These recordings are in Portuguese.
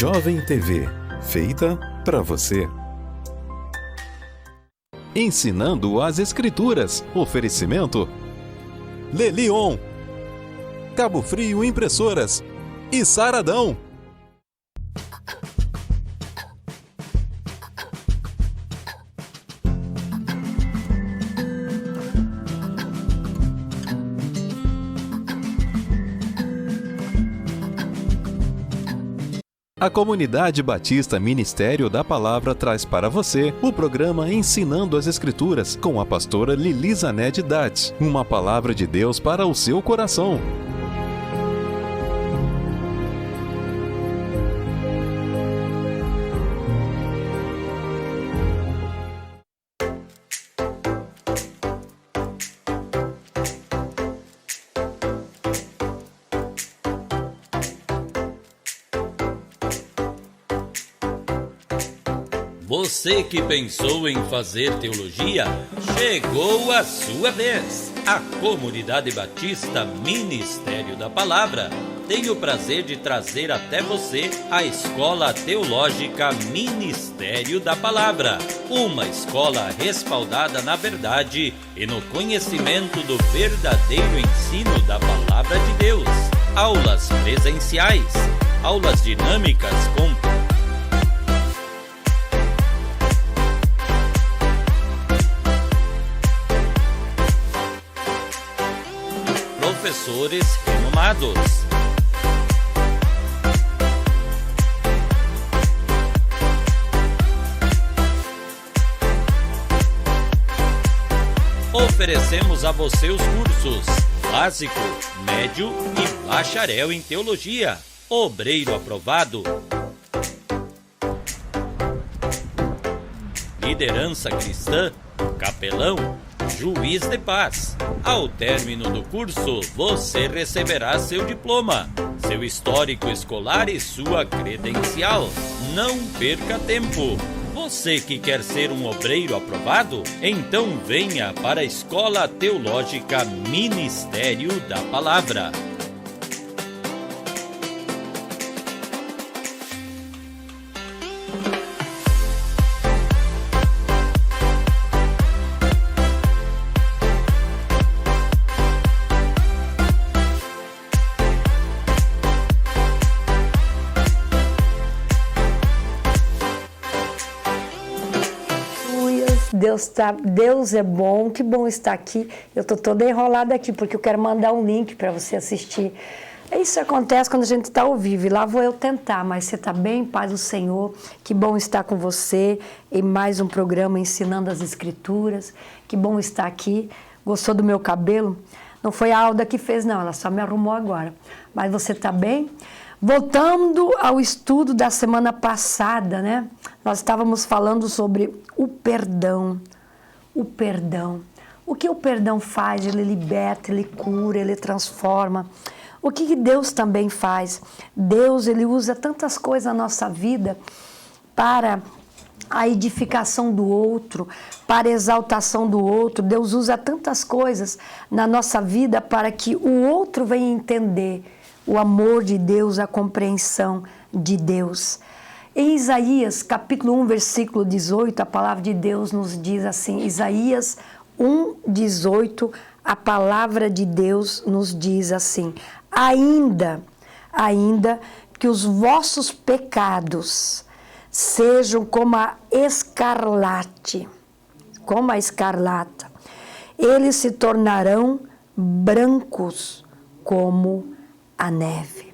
Jovem TV, feita para você. Ensinando as Escrituras. Oferecimento Lelion, Cabo Frio Impressoras e Saradão. A Comunidade Batista Ministério da Palavra traz para você o programa Ensinando as Escrituras, com a pastora Lili Ned Dats. Uma palavra de Deus para o seu coração. Você que pensou em fazer teologia, chegou a sua vez! A Comunidade Batista Ministério da Palavra tem o prazer de trazer até você a Escola Teológica Ministério da Palavra, uma escola respaldada na verdade e no conhecimento do verdadeiro ensino da Palavra de Deus. Aulas presenciais, aulas dinâmicas com professores renomados. Oferecemos a você os cursos básico, médio e bacharel em teologia, obreiro aprovado, liderança cristã, capelão, juiz de paz. Ao término do curso, você receberá seu diploma, seu histórico escolar e sua credencial. Não perca tempo! Você que quer ser um obreiro aprovado? Então venha para a Escola Teológica Ministério da Palavra. Deus é bom, que bom estar aqui. Eu estou toda enrolada aqui, porque eu quero mandar um link para você assistir. Isso acontece quando a gente está ao vivo, e lá vou eu tentar, mas você está bem, paz do Senhor. Que bom estar com você em mais um programa Ensinando as Escrituras. Que bom estar aqui. Gostou do meu cabelo? Não foi a Alda que fez, não, ela só me arrumou agora. Mas você está bem? Voltando ao estudo da semana passada, né? Nós estávamos falando sobre o perdão. O perdão. O que o perdão faz? Ele liberta, ele cura, ele transforma. O que Deus também faz? Deus, ele usa tantas coisas na nossa vida para a edificação do outro, para a exaltação do outro. Deus usa tantas coisas na nossa vida para que o outro venha entender o amor de Deus, a compreensão de Deus. Em Isaías, capítulo 1, versículo 18, a palavra de Deus nos diz assim, Isaías 1, 18, a palavra de Deus nos diz assim, ainda que os vossos pecados sejam como a escarlate, como a escarlata, eles se tornarão brancos como a neve.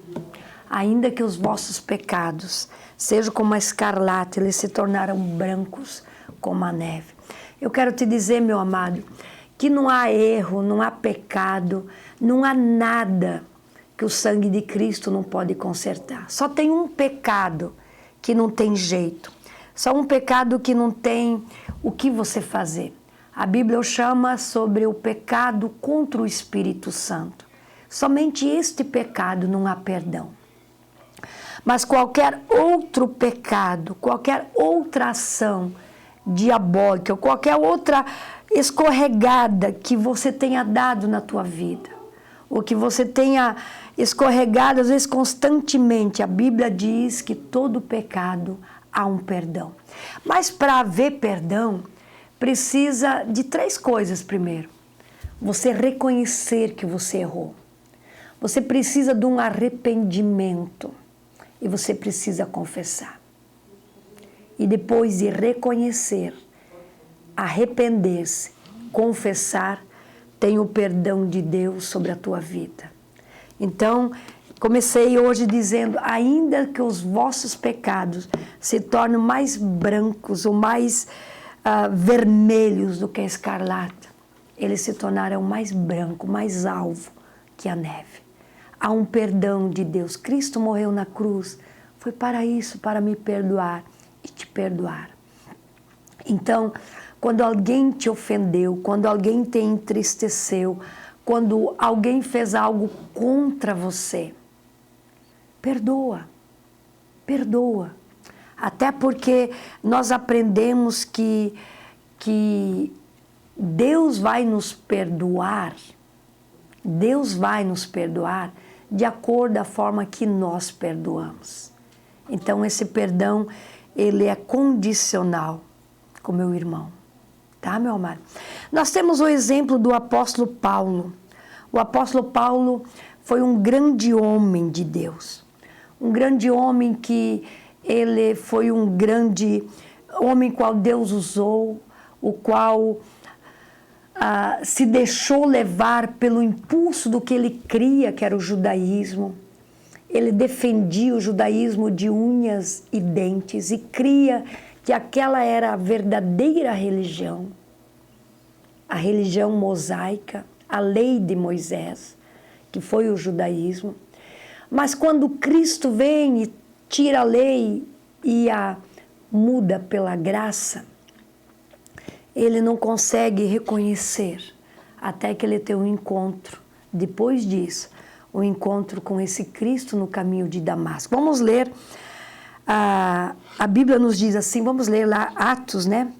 Ainda que os vossos pecados sejam como a escarlata, eles se tornarão brancos como a neve. Eu quero te dizer, meu amado, que não há erro, não há pecado, não há nada que o sangue de Cristo não pode consertar. Só tem um pecado que não tem jeito. Só um pecado que não tem o que você fazer. A Bíblia o chama sobre o pecado contra o Espírito Santo. Somente este pecado não há perdão. Mas qualquer outro pecado, qualquer outra ação diabólica, qualquer outra escorregada que você tenha dado na tua vida, ou que você tenha escorregado, às vezes constantemente, a Bíblia diz que todo pecado há um perdão. Mas para haver perdão, precisa de 3 coisas primeiro. Você reconhecer que você errou. Você precisa de um arrependimento e você precisa confessar. E depois de reconhecer, arrepender-se, confessar, tem o perdão de Deus sobre a tua vida. Então, comecei hoje dizendo, ainda que os vossos pecados se tornem mais brancos ou mais vermelhos do que a escarlata, eles se tornarão mais branco, mais alvo que a neve. Há um perdão de Deus. Cristo morreu na cruz, foi para isso, para me perdoar e te perdoar. Então, quando alguém te ofendeu, quando alguém te entristeceu, quando alguém fez algo contra você, perdoa, perdoa. Até porque nós aprendemos que Deus vai nos perdoar, Deus vai nos perdoar de acordo da forma que nós perdoamos. Então esse perdão, ele é condicional com meu irmão. Tá, meu amado? Nós temos o exemplo do apóstolo Paulo. O apóstolo Paulo foi um grande homem de Deus. Um grande homem que ele foi um grande homem qual Deus usou, o qual se deixou levar pelo impulso do que ele cria, que era o judaísmo. Ele defendia o judaísmo de unhas e dentes e cria que aquela era a verdadeira religião, a religião mosaica, a lei de Moisés, que foi o judaísmo. Mas quando Cristo vem e tira a lei e a muda pela graça, ele não consegue reconhecer até que ele tem um encontro. Depois disso, o encontro com esse Cristo no caminho de Damasco. Vamos ler, a Bíblia nos diz assim, vamos ler lá Atos, né?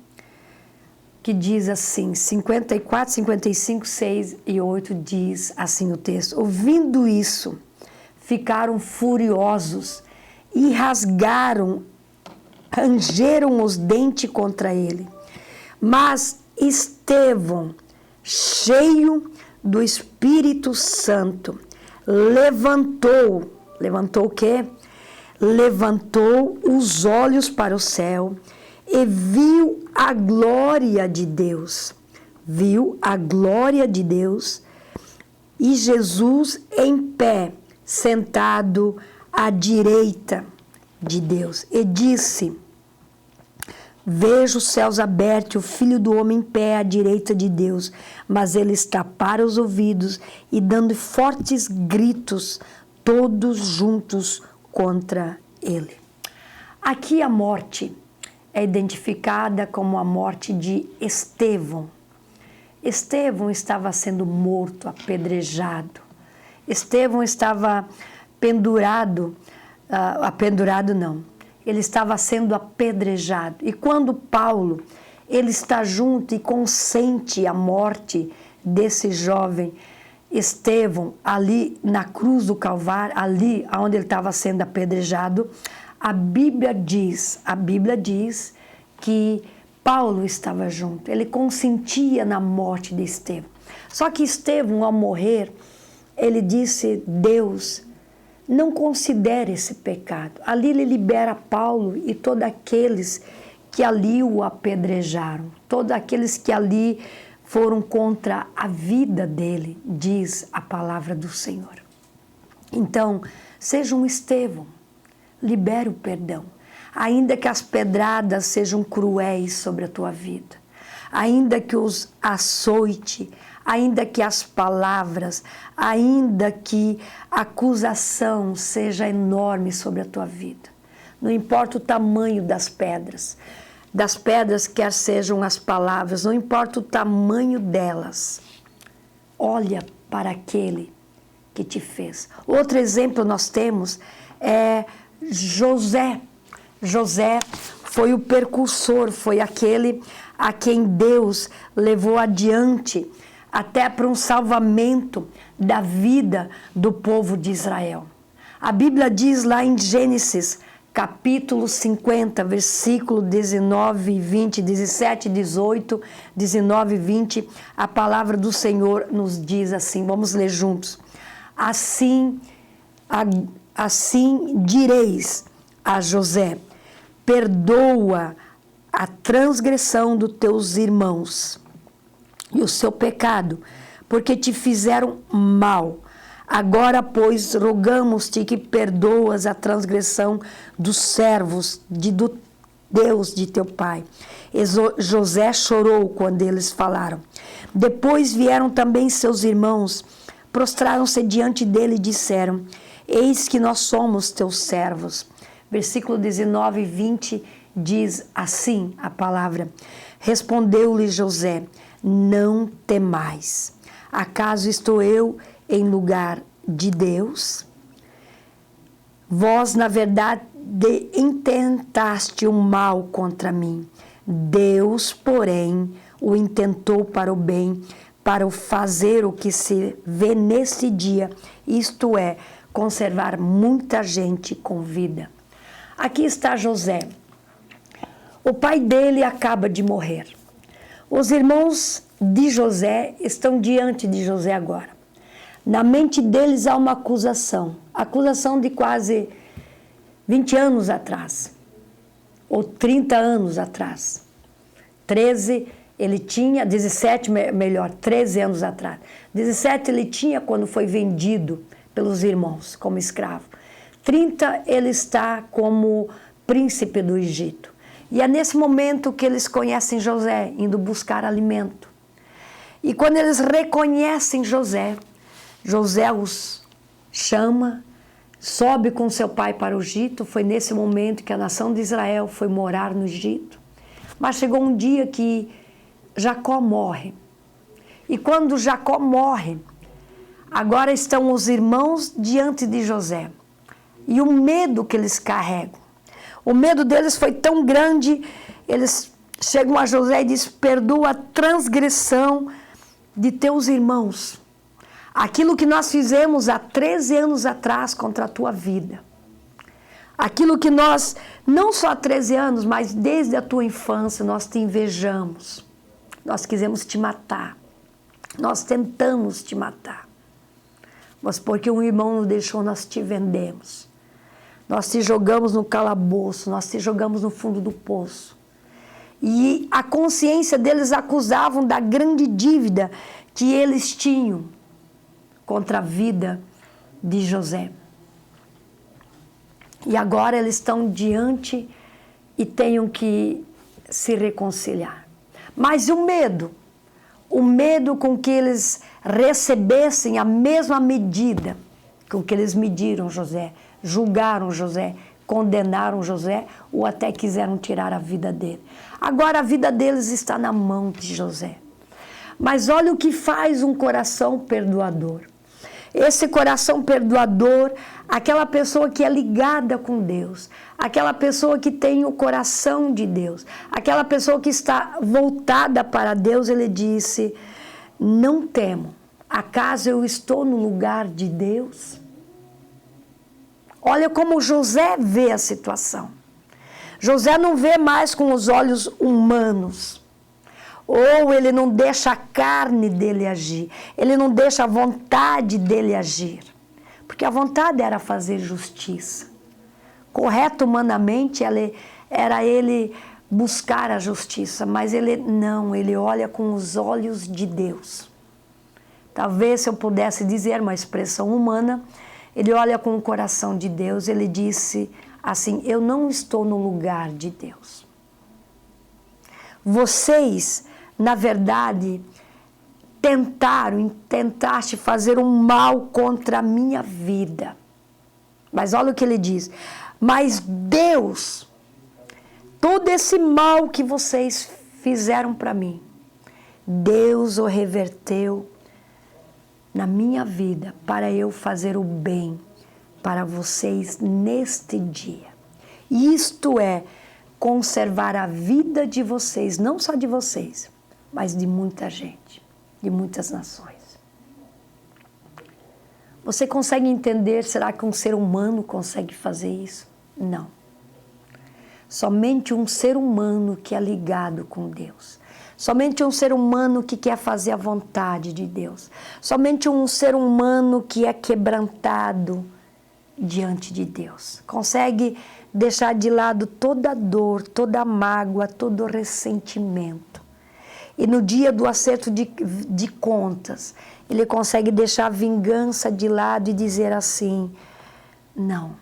Que diz assim, 54, 55, 6 e 8 diz assim o texto. Ouvindo isso, ficaram furiosos e rangeram os dentes contra ele. Mas Estevão, cheio do Espírito Santo, levantou o quê? Levantou os olhos para o céu e viu a glória de Deus. Viu a glória de Deus e Jesus em pé, sentado à direita de Deus. E disse: vejo os céus abertos, o Filho do Homem em pé à direita de Deus, mas eles taparam os ouvidos e dando fortes gritos, todos juntos contra ele. Aqui a morte é identificada como a morte de Estevão. Estevão estava sendo morto, apedrejado. Estevão estava pendurado, ele estava sendo apedrejado. E quando Paulo, ele está junto e consente a morte desse jovem Estevão, ali na cruz do Calvário, ali onde ele estava sendo apedrejado, a Bíblia diz que Paulo estava junto, ele consentia na morte de Estevão. Só que Estevão, ao morrer, ele disse: Deus, não considere esse pecado. Ali ele libera Paulo e todos aqueles que ali o apedrejaram, todos aqueles que ali foram contra a vida dele, diz a palavra do Senhor. Então, seja um Estevão, libere o perdão, ainda que as pedradas sejam cruéis sobre a tua vida, ainda que os açoite, ainda que as palavras, ainda que a acusação seja enorme sobre a tua vida. Não importa o tamanho das pedras quer sejam as palavras, não importa o tamanho delas. Olha para aquele que te fez. Outro exemplo nós temos é José. José foi o precursor, foi aquele a quem Deus levou adiante até para um salvamento da vida do povo de Israel. A Bíblia diz lá em Gênesis, capítulo 50, versículo 19 e 20, 17, 18, 19 e 20, a palavra do Senhor nos diz assim, vamos ler juntos. Assim direis a José, perdoa a transgressão dos teus irmãos e o seu pecado, porque te fizeram mal. Agora, pois, rogamos-te que perdoas a transgressão dos servos do Deus de teu pai. E José chorou quando eles falaram. Depois vieram também seus irmãos, prostraram-se diante dele e disseram, eis que nós somos teus servos. Versículo 19 e 20 diz assim a palavra. Respondeu-lhe José, não temais. Acaso estou eu em lugar de Deus? Vós, na verdade, intentaste o mal contra mim. Deus, porém, o intentou para o bem, para o fazer o que se vê nesse dia, isto é, conservar muita gente com vida. Aqui está José. O pai dele acaba de morrer. Os irmãos de José estão diante de José agora. Na mente deles há uma acusação de quase 20 anos atrás, ou 30 anos atrás. 13 ele tinha, 17 melhor, 13 anos atrás. 17 ele tinha quando foi vendido pelos irmãos como escravo. 30 ele está como príncipe do Egito. E é nesse momento que eles conhecem José, indo buscar alimento. E quando eles reconhecem José, José os chama, sobe com seu pai para o Egito. Foi nesse momento que a nação de Israel foi morar no Egito. Mas chegou um dia que Jacó morre. E quando Jacó morre, agora estão os irmãos diante de José. E o medo que eles carregam. O medo deles foi tão grande, eles chegam a José e dizem, perdoa a transgressão de teus irmãos. Aquilo que nós fizemos há 13 anos atrás contra a tua vida. Aquilo que nós, não só há 13 anos, mas desde a tua infância, nós te invejamos. Nós quisemos te matar. Nós tentamos te matar. Mas porque um irmão nos deixou, nós te vendemos. Nós te jogamos no calabouço, nós te jogamos no fundo do poço. E a consciência deles acusavam da grande dívida que eles tinham contra a vida de José. E agora eles estão diante e tenham que se reconciliar. Mas o medo com que eles recebessem a mesma medida com que eles mediram José, julgaram José, condenaram José ou até quiseram tirar a vida dele. Agora a vida deles está na mão de José. Mas olha o que faz um coração perdoador. Esse coração perdoador, aquela pessoa que é ligada com Deus, aquela pessoa que tem o coração de Deus, aquela pessoa que está voltada para Deus, ele disse, não temo, acaso eu estou no lugar de Deus? Olha como José vê a situação. José não vê mais com os olhos humanos. Ou ele não deixa a carne dele agir. Ele não deixa a vontade dele agir. Porque a vontade era fazer justiça. Correto humanamente era ele buscar a justiça. Mas ele não, ele olha com os olhos de Deus. Talvez se eu pudesse dizer uma expressão humana, ele olha com o coração de Deus, ele disse assim, eu não estou no lugar de Deus. Vocês, na verdade, tentaste fazer um mal contra a minha vida. Mas olha o que ele diz, mas Deus, todo esse mal que vocês fizeram para mim, Deus o reverteu na minha vida, para eu fazer o bem para vocês neste dia. Isto é, conservar a vida de vocês, não só de vocês, mas de muita gente. de muitas nações. Você consegue entender, será que um ser humano consegue fazer isso? Não. Somente um ser humano que é ligado com Deus. Somente um ser humano que quer fazer a vontade de Deus. Somente um ser humano que é quebrantado diante de Deus. Consegue deixar de lado toda dor, toda mágoa, todo ressentimento. E no dia do acerto de contas, ele consegue deixar a vingança de lado e dizer assim: não,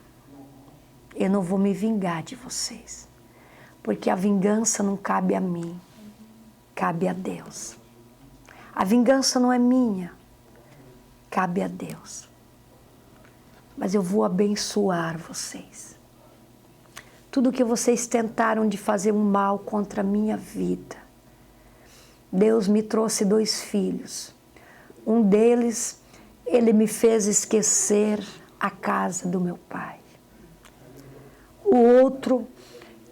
eu não vou me vingar de vocês, porque a vingança não cabe a mim, cabe a Deus. A vingança não é minha, cabe a Deus. Mas eu vou abençoar vocês. Tudo que vocês tentaram de fazer um mal contra a minha vida, Deus me trouxe 2 filhos. Um deles, ele me fez esquecer a casa do meu pai. O outro,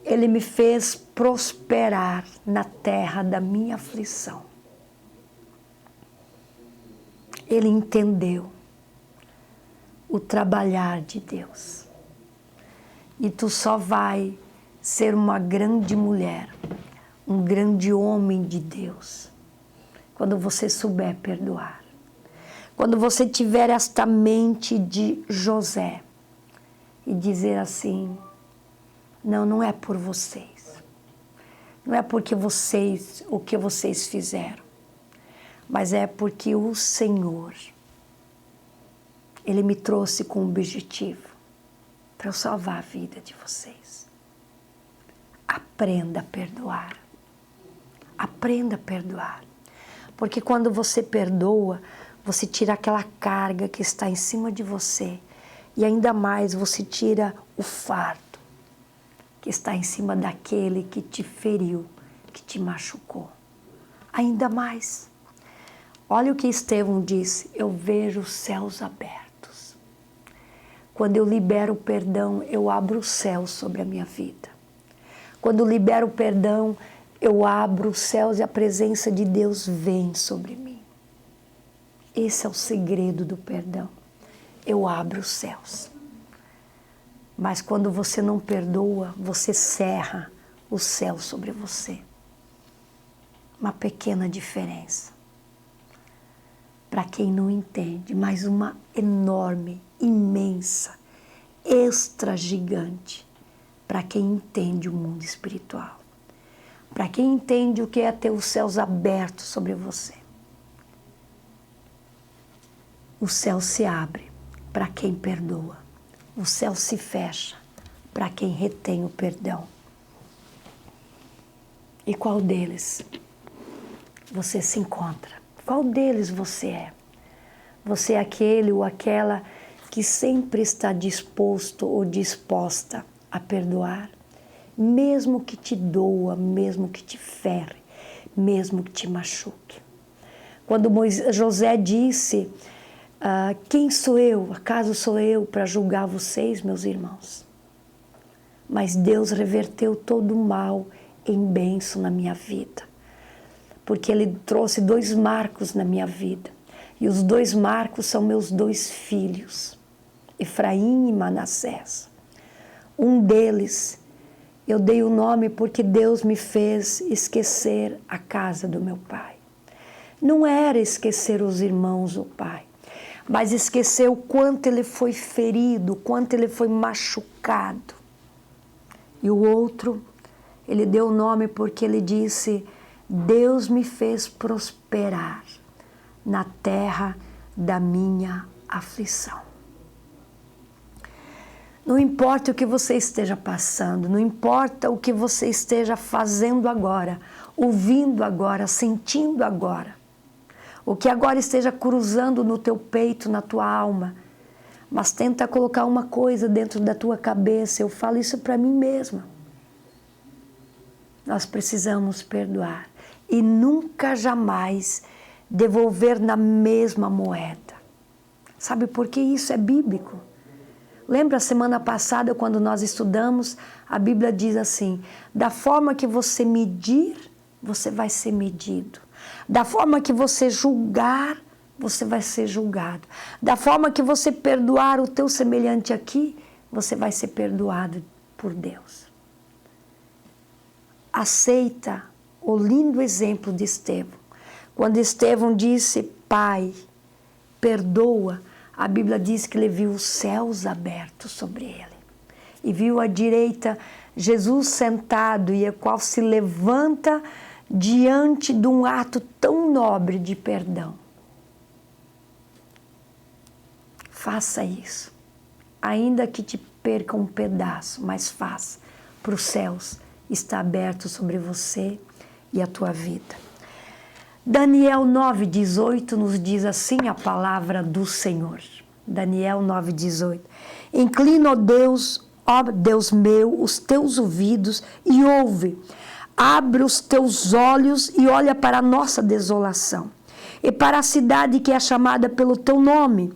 ele me fez prosperar na terra da minha aflição. Ele entendeu o trabalhar de Deus. E tu só vai ser uma grande mulher, um grande homem de Deus, quando você souber perdoar. Quando você tiver esta mente de José e dizer assim: não, não é por vocês. Não é porque vocês, o que vocês fizeram, mas é porque o Senhor, Ele me trouxe com um objetivo, para eu salvar a vida de vocês. Aprenda a perdoar. Aprenda a perdoar. Porque quando você perdoa, você tira aquela carga que está em cima de você. E ainda mais, você tira o fardo que está em cima daquele que te feriu, que te machucou. Ainda mais. Olha o que Estevão disse: eu vejo os céus abertos. Quando eu libero o perdão, eu abro o céu sobre a minha vida. Quando eu libero o perdão, eu abro os céus e a presença de Deus vem sobre mim. Esse é o segredo do perdão. Eu abro os céus. Mas quando você não perdoa, você cerra o céu sobre você. Uma pequena diferença. Para quem não entende, mas uma enorme, imensa, extra gigante para quem entende o mundo espiritual. Para quem entende o que é ter os céus abertos sobre você. O céu se abre para quem perdoa. O céu se fecha para quem retém o perdão. E qual deles você se encontra? Qual deles você é? Você é aquele ou aquela que sempre está disposto ou disposta a perdoar, mesmo que te doa, mesmo que te fere, mesmo que te machuque. Quando José disse: quem sou eu? Acaso sou eu para julgar vocês, meus irmãos? Mas Deus reverteu todo o mal em bênção na minha vida. Porque Ele trouxe 2 marcos na minha vida. E os 2 marcos são meus 2 filhos, Efraim e Manassés. Um deles, eu dei o nome porque Deus me fez esquecer a casa do meu pai. Não era esquecer os irmãos do pai, mas esquecer o quanto ele foi ferido, o quanto ele foi machucado. E o outro, ele deu o nome porque ele disse: Deus me fez prosperar na terra da minha aflição. Não importa o que você esteja passando, não importa o que você esteja fazendo agora, ouvindo agora, sentindo agora, o que agora esteja cruzando no teu peito, na tua alma, mas tenta colocar uma coisa dentro da tua cabeça. Eu falo isso para mim mesma. Nós precisamos perdoar e nunca, jamais devolver na mesma moeda. Sabe por que isso é bíblico? Lembra a semana passada, quando nós estudamos, a Bíblia diz assim: da forma que você medir, você vai ser medido. Da forma que você julgar, você vai ser julgado. Da forma que você perdoar o teu semelhante aqui, você vai ser perdoado por Deus. Aceita o lindo exemplo de Estevão. Quando Estevão disse, Pai, perdoa, a Bíblia diz que ele viu os céus abertos sobre ele. E viu à direita Jesus sentado e o qual se levanta diante de um ato tão nobre de perdão. Faça isso. Ainda que te perca um pedaço, mas faça. Para os céus está aberto sobre você e a tua vida. Daniel 9,18 nos diz assim a palavra do Senhor. Daniel 9,18. Inclina, ó Deus meu, os teus ouvidos e ouve. Abre os teus olhos e olha para a nossa desolação e para a cidade que é chamada pelo teu nome.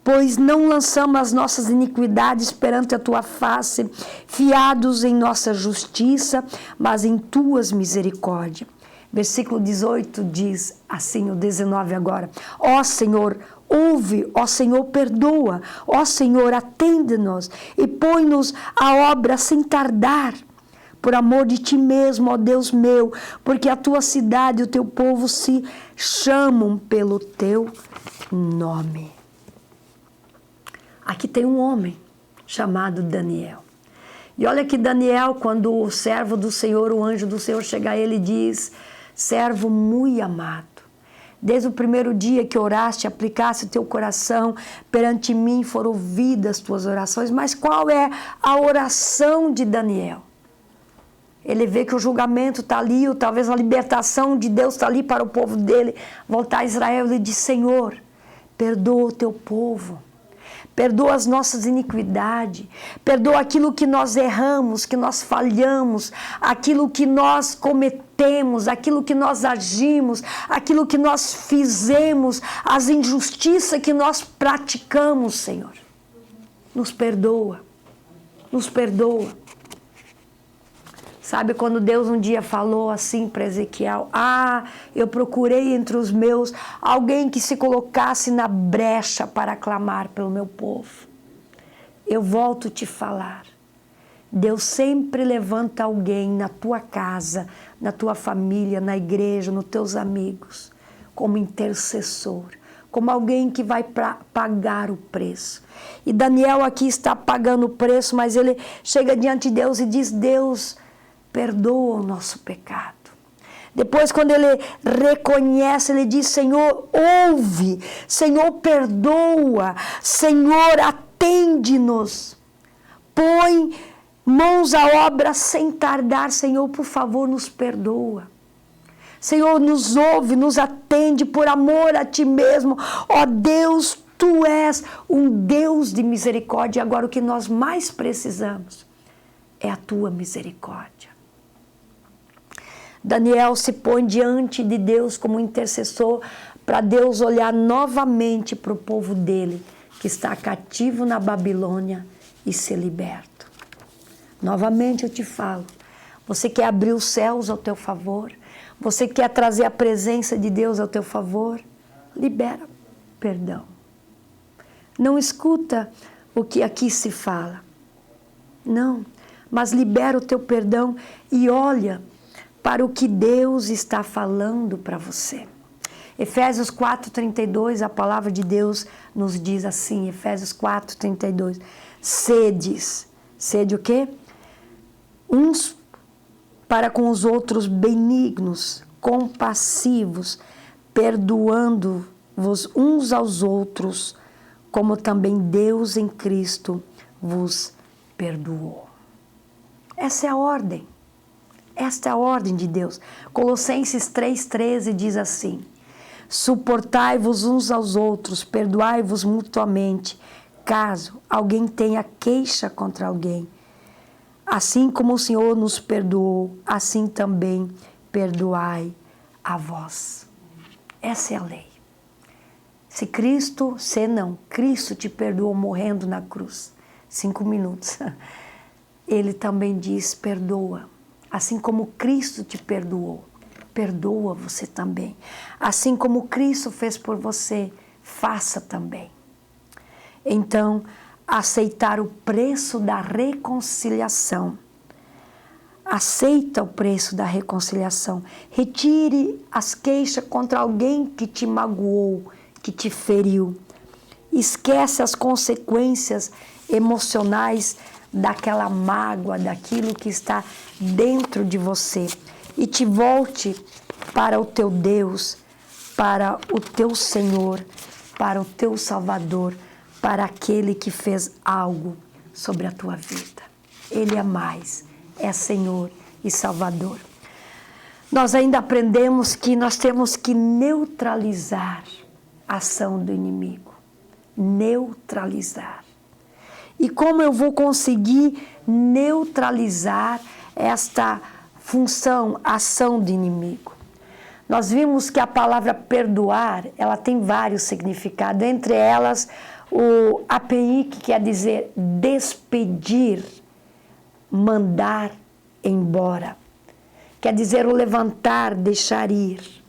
Pois não lançamos as nossas iniquidades perante a tua face, fiados em nossa justiça, mas em tuas misericórdias. Versículo 18 diz assim, o 19 agora. Ó Senhor, ouve, ó Senhor, perdoa, ó Senhor, atende-nos e põe-nos à obra sem tardar. Por amor de ti mesmo, ó Deus meu, porque a tua cidade e o teu povo se chamam pelo teu nome. Aqui tem um homem chamado Daniel. E olha que Daniel, quando o servo do Senhor, o anjo do Senhor chega a ele e diz, servo muito amado, desde o primeiro dia que oraste, aplicaste o teu coração perante mim, foram ouvidas as tuas orações. Mas qual é a oração de Daniel? Ele vê que o julgamento está ali, ou talvez a libertação de Deus está ali para o povo dele voltar a Israel. Ele diz, Senhor, perdoa o teu povo. Perdoa as nossas iniquidades, perdoa aquilo que nós erramos, que nós falhamos, aquilo que nós cometemos, aquilo que nós agimos, aquilo que nós fizemos, as injustiças que nós praticamos, Senhor. Nos perdoa, nos perdoa. Sabe quando Deus um dia falou assim para Ezequiel, eu procurei entre os meus alguém que se colocasse na brecha para clamar pelo meu povo. Eu volto a te falar, Deus sempre levanta alguém na tua casa, na tua família, na igreja, nos teus amigos, como intercessor, como alguém que vai pagar o preço. E Daniel aqui está pagando o preço, mas ele chega diante de Deus e diz, Deus, perdoa o nosso pecado. Depois, quando ele reconhece, ele diz, Senhor, ouve, Senhor, perdoa, Senhor, atende-nos, põe mãos à obra sem tardar, Senhor, por favor, nos perdoa. Senhor, nos ouve, nos atende por amor a Ti mesmo. Ó Deus, Tu és um Deus de misericórdia. Agora, o que nós mais precisamos é a Tua misericórdia. Daniel se põe diante de Deus como intercessor para Deus olhar novamente para o povo dele, que está cativo na Babilônia, e ser liberto. Novamente eu te falo, você quer abrir os céus ao teu favor? Você quer trazer a presença de Deus ao teu favor? Libera perdão. Não escuta o que aqui se fala. Não, mas libera o teu perdão e olha para o que Deus está falando para você. Efésios 4:32, a palavra de Deus nos diz assim, Efésios 4:32, sede o quê? Uns para com os outros benignos, compassivos, perdoando-vos uns aos outros, como também Deus em Cristo vos perdoou. Essa é a ordem. Esta é a ordem de Deus. Colossenses 3:13 diz assim, suportai-vos uns aos outros, perdoai-vos mutuamente, caso alguém tenha queixa contra alguém. Assim como o Senhor nos perdoou, assim também perdoai a vós. Essa é a lei. Cristo te perdoou morrendo na cruz, 5 minutos. Ele também diz, perdoa. Assim como Cristo te perdoou, perdoa você também. Assim como Cristo fez por você, faça também. Então, aceitar o preço da reconciliação. Aceita o preço da reconciliação. Retire as queixas contra alguém que te magoou, que te feriu. Esquece as consequências emocionais daquela mágoa, daquilo que está dentro de você. E te volte para o teu Deus, para o teu Senhor, para o teu Salvador, para aquele que fez algo sobre a tua vida. Ele é mais, é Senhor e Salvador. Nós ainda aprendemos que nós temos que neutralizar a ação do inimigo. Neutralizar. E como eu vou conseguir neutralizar esta função, ação do inimigo? Nós vimos que a palavra perdoar, ela tem vários significados, entre elas o API, que quer dizer despedir, mandar embora. Quer dizer o levantar, deixar ir.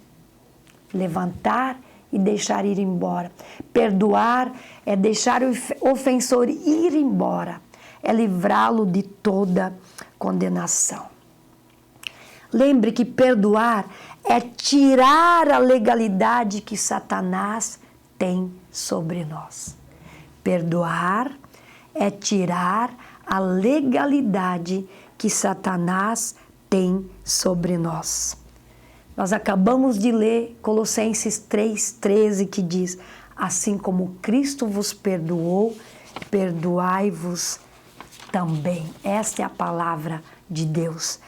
Levantar e deixar ir embora. Perdoar é deixar o ofensor ir embora. É livrá-lo de toda condenação. Lembre que perdoar é tirar a legalidade que Satanás tem sobre nós. Perdoar é tirar a legalidade que Satanás tem sobre nós. Nós acabamos de ler Colossenses 3,13, que diz: assim como Cristo vos perdoou, perdoai-vos também. Esta é a palavra de Deus.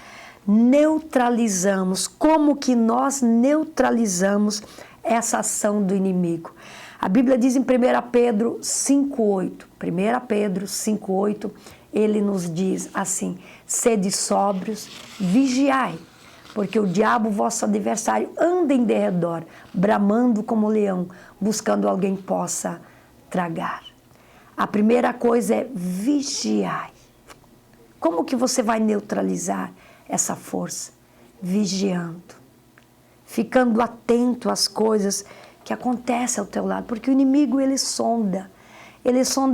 Neutralizamos. Como que nós neutralizamos essa ação do inimigo? A Bíblia diz em 1 Pedro 5,8. 1 Pedro 5,8, ele nos diz assim: sede sóbrios, vigiai, porque o diabo, vosso adversário, anda em derredor, bramando como leão, buscando alguém que possa tragar. A primeira coisa é vigiai. Como que você vai neutralizar essa força? Vigiando, ficando atento às coisas que acontecem ao teu lado, porque o inimigo, ele sonda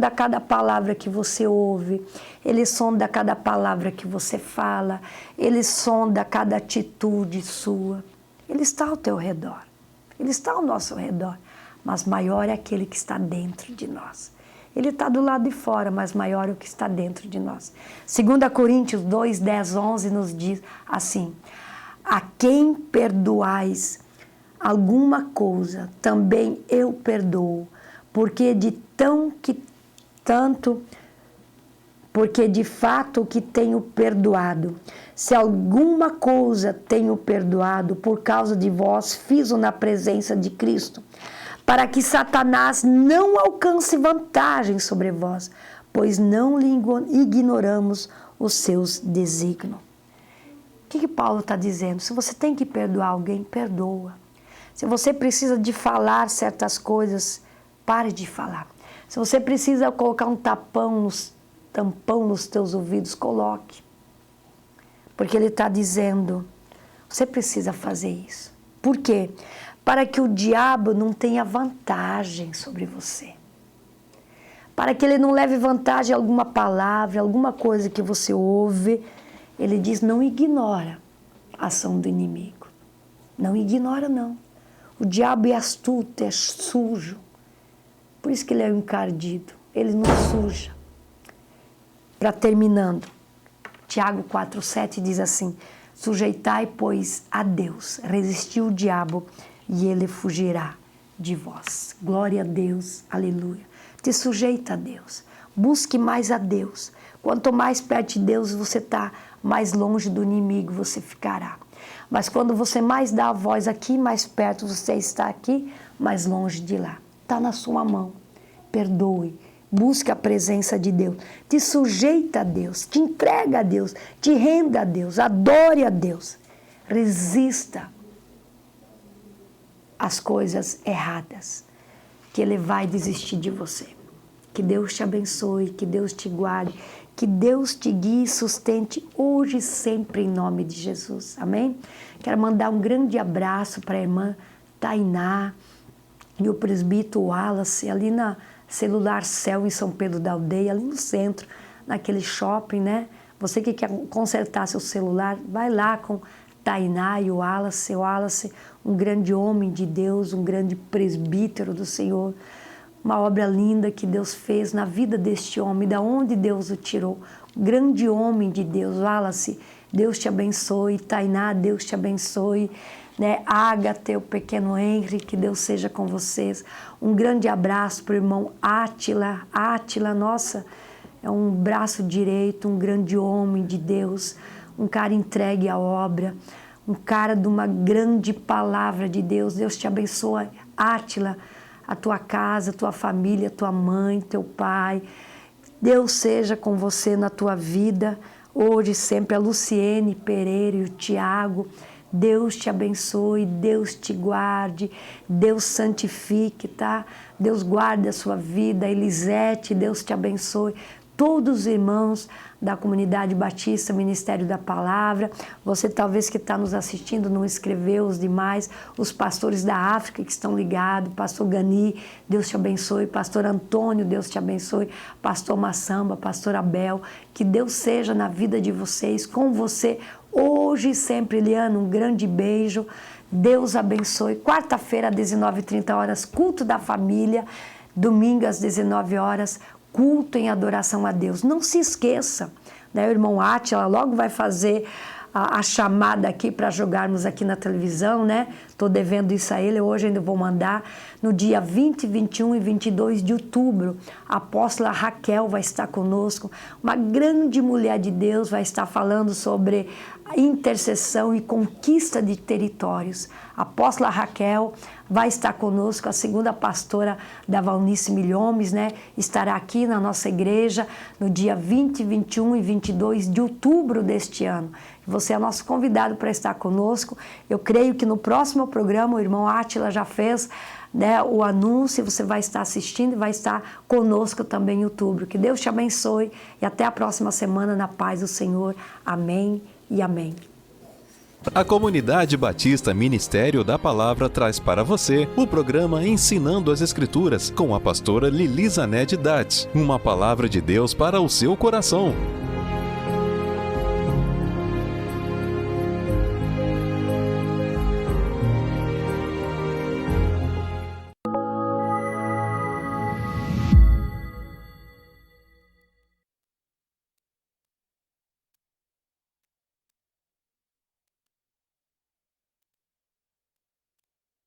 cada palavra que você ouve, ele sonda cada palavra que você fala, ele sonda cada atitude sua. Ele está ao teu redor, ele está ao nosso redor, mas maior é aquele que está dentro de nós. Ele está do lado de fora, mas maior é o que está dentro de nós. 2 Coríntios 2, 10, 11 nos diz assim: a quem perdoais alguma coisa, também eu perdoo, porque de fato que tenho perdoado. Se alguma coisa tenho perdoado, por causa de vós, fiz-o na presença de Cristo, para que Satanás não alcance vantagem sobre vós, pois não lhe ignoramos os seus desígnios. O que Paulo está dizendo? Se você tem que perdoar alguém, perdoa. Se você precisa de falar certas coisas, pare de falar. Se você precisa colocar um tampão nos teus ouvidos, coloque. Porque ele está dizendo, você precisa fazer isso. Por quê? Para que o diabo não tenha vantagem sobre você. Para que ele não leve vantagem em alguma palavra, alguma coisa que você ouve. Ele diz, não ignora a ação do inimigo. Não ignora, não. O diabo é astuto, é sujo. Por isso que ele é um encardido. Ele nos suja. Para terminando, Tiago 4,7 diz assim: sujeitai, pois, a Deus, resisti o diabo e ele fugirá de vós. Glória a Deus, aleluia. Te sujeita a Deus. Busque mais a Deus. Quanto mais perto de Deus você está, mais longe do inimigo você ficará. Mas quando você mais dá a voz aqui, mais perto você está aqui, mais longe de lá. Está na sua mão. Perdoe. Busque a presença de Deus. Te sujeita a Deus. Te entrega a Deus. Te renda a Deus. Adore a Deus. Resista às coisas erradas, que Ele vai desistir de você. Que Deus te abençoe, que Deus te guarde, Que Deus te guie e sustente hoje e sempre em nome de Jesus. Amém? Quero mandar um grande abraço para a irmã Tainá e o presbítero Wallace, ali na Celular Céu, em São Pedro da Aldeia, ali no centro, naquele shopping, né? Você que quer consertar seu celular, vai lá com Tainá e o Wallace. O Wallace, um grande homem de Deus, um grande presbítero do Senhor. Uma obra linda que Deus fez na vida deste homem, da onde Deus o tirou. Grande homem de Deus, Wallace, Deus te abençoe. Tainá, Deus te abençoe. Né? Ágata, o pequeno Henry, que Deus seja com vocês. Um grande abraço para o irmão Átila. Átila, nossa, é um braço direito, um grande homem de Deus, um cara entregue à obra, um cara de uma grande palavra de Deus. Deus te abençoe, Átila, a tua casa, a tua família, tua mãe, teu pai. Deus seja com você na tua vida, hoje e sempre. A Luciene Pereira e o Tiago. Deus te abençoe, Deus te guarde, Deus santifique, tá? Deus guarde a sua vida. Elisete, Deus te abençoe. Todos os irmãos da comunidade batista, Ministério da Palavra. Você talvez que está nos assistindo não escreveu, os demais, os pastores da África que estão ligados, pastor Gani, Deus te abençoe, pastor Antônio, Deus te abençoe, pastor Massamba, pastor Abel, que Deus seja na vida de vocês, com você, hoje e sempre. Eliana, um grande beijo, Deus abençoe. Quarta-feira, às 19h30, culto da família, domingo às 19 horas, culto em adoração a Deus. Não se esqueça, né? O irmão Átila logo vai fazer a chamada aqui para jogarmos aqui na televisão, né? Estou devendo isso a ele, hoje ainda vou mandar. No dia 20, 21 e 22 de outubro, a apóstola Raquel vai estar conosco, uma grande mulher de Deus, vai estar falando sobre intercessão e conquista de territórios. A apóstola Raquel vai estar conosco, a segunda pastora da Valnice Milhomes, né? Estará aqui na nossa igreja no dia 20, 21 e 22 de outubro deste ano. Você é nosso convidado para estar conosco. Eu creio que no próximo programa o irmão Átila já fez, né, o anúncio, você vai estar assistindo e vai estar conosco também em outubro. Que Deus te abençoe e até a próxima semana na paz do Senhor. Amém e amém. A Comunidade Batista Ministério da Palavra traz para você o programa Ensinando as Escrituras com a pastora Liliza Ned Dat. Uma palavra de Deus para o seu coração.